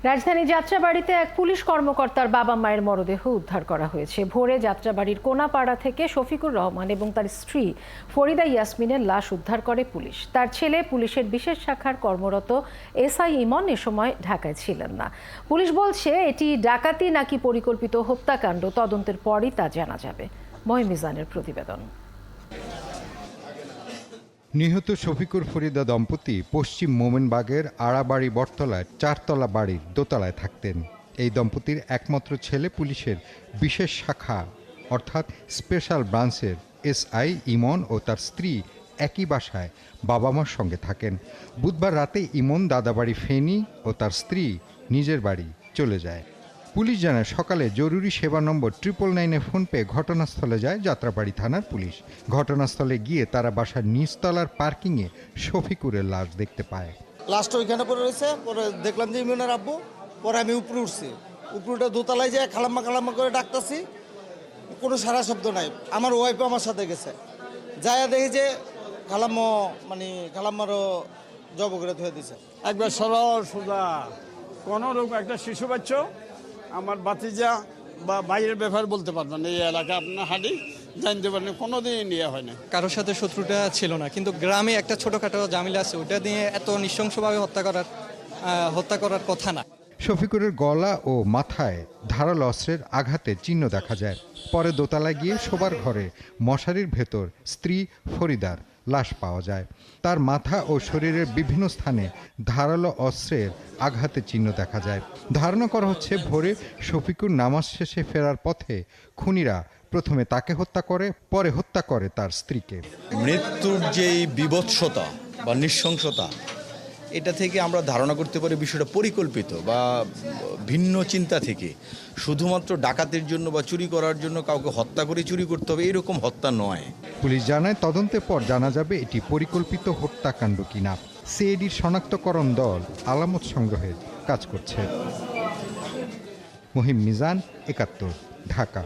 রাজধানী যাত্রাবাড়িতে এক পুলিশ কর্মকর্তার বাবা মায়ের মরদেহ উদ্ধার করা হয়েছে। ভোরে যাত্রাবাড়ির কোনাপাড়া থেকে শফিকুর রহমান এবং তার স্ত্রী ফরিদা ইয়াসমিনের লাশ উদ্ধার করে পুলিশ। তার ছেলে পুলিশের বিশেষ শাখার কর্মরত এসআই ইমন এ সময় ঢাকায় ছিলেন না। পুলিশ বলছে এটি ডাকাতি নাকি পরিকল্পিত হত্যাকাণ্ড, তদন্তের পরই তা জানা যাবে। মহিম মিজানের প্রতিবেদন। নিহত শফিকুর ফরিদা দম্পতি পশ্চিম মোমেনবাগের আড়াবাড়ি বটতলায় 4 তলা বাড়ির দোতলায় থাকতেন। এই দম্পতির একমাত্র ছেলে পুলিশের বিশেষ শাখা অর্থাৎ স্পেশাল ব্রাঞ্চের এসআই ইমন ও তার স্ত্রী একই বাসায় বাবা মার সঙ্গে থাকেন। বুধবার রাতে ইমন দাদাবাড়ি ফেনী ও তার স্ত্রী নিজের বাড়ি চলে যায়। পুলিশ জানায় সকালে জরুরি সেবা নম্বর 999-এ ফোন পেয়ে ঘটনাস্থলে যায় যাত্রাবাড়ি থানার পুলিশ। ঘটনাস্থলে গিয়ে তারা বাসার নিচতলার পার্কিংয়ে শফিকুরের লাশ দেখতে পায়। লাস্ট ওইখানে পরে রয়েছে। পরে দেখলাম যে ইমনের আব্বু। পরে আমি উপরে উঠছি, উপরে দোতলায় যায় খালাম্মা করে ডাকতেছি, কোনো সারা শব্দ নাই। আমার ওয়াইফও আমার সাথে গেছে, যাইয়া দেখি যে খালাম্মারও জব করে ধুয়ে দিছে। একবার সরল সোজা কোনো রোগ একটা শিশু বাচ্চা আমার বাতিজা বা বাইরের ব্যাপার বলতে পারবেন। এই এলাকা আপনার হাঁটি জানতে পারেন, কোনোদিনই নিয়ে হয় না। কারোর সাথে শত্রুতা ছিল না, কিন্তু গ্রামে একটা ছোটোখাটো ঝামেলা আছে, ওটা নিয়ে এত নৃশংসভাবে হত্যা করার কথা না। শফিকুরের গলা ও মাথায় ধারালো অস্ত্রের আঘাতের চিহ্ন দেখা যায়। পরে দোতলায় গিয়ে শোবার ঘরে মশারির ভেতর স্ত্রী ফরিদার লাশ পাওয়া যায়। তার মাথা ও শরীরের বিভিন্ন স্থানে ধারালো অস্ত্রের আঘাতের চিহ্ন দেখা যায়। ধারণা করা হচ্ছে ভোরে শফিকুর নামাজ শেষে ফেরার পথে খুনিরা প্রথমে তাকে হত্যা করে, পরে হত্যা করে তার স্ত্রীকে। মৃত্যুর যেই বীভৎসতা বা নৃশংসতা, এটা থেকে আমরা ধারণা করতে পারি বিষয়টা পরিকল্পিত বা ভিন্ন চিন্তা থেকে। শুধুমাত্র ডাকাতির জন্য বা চুরি করার জন্য কাউকে হত্যা করে চুরি করতে হবে এরকম হত্যা নয়। পুলিশ জানায় তদন্তের পর জানা যাবে এটি পরিকল্পিত হত্যাকাণ্ড কিনা। সিআইডির শনাক্তকরণ দল আলামত সংগ্রহের কাজ করছে। মহিম মিজান, 71, ঢাকা।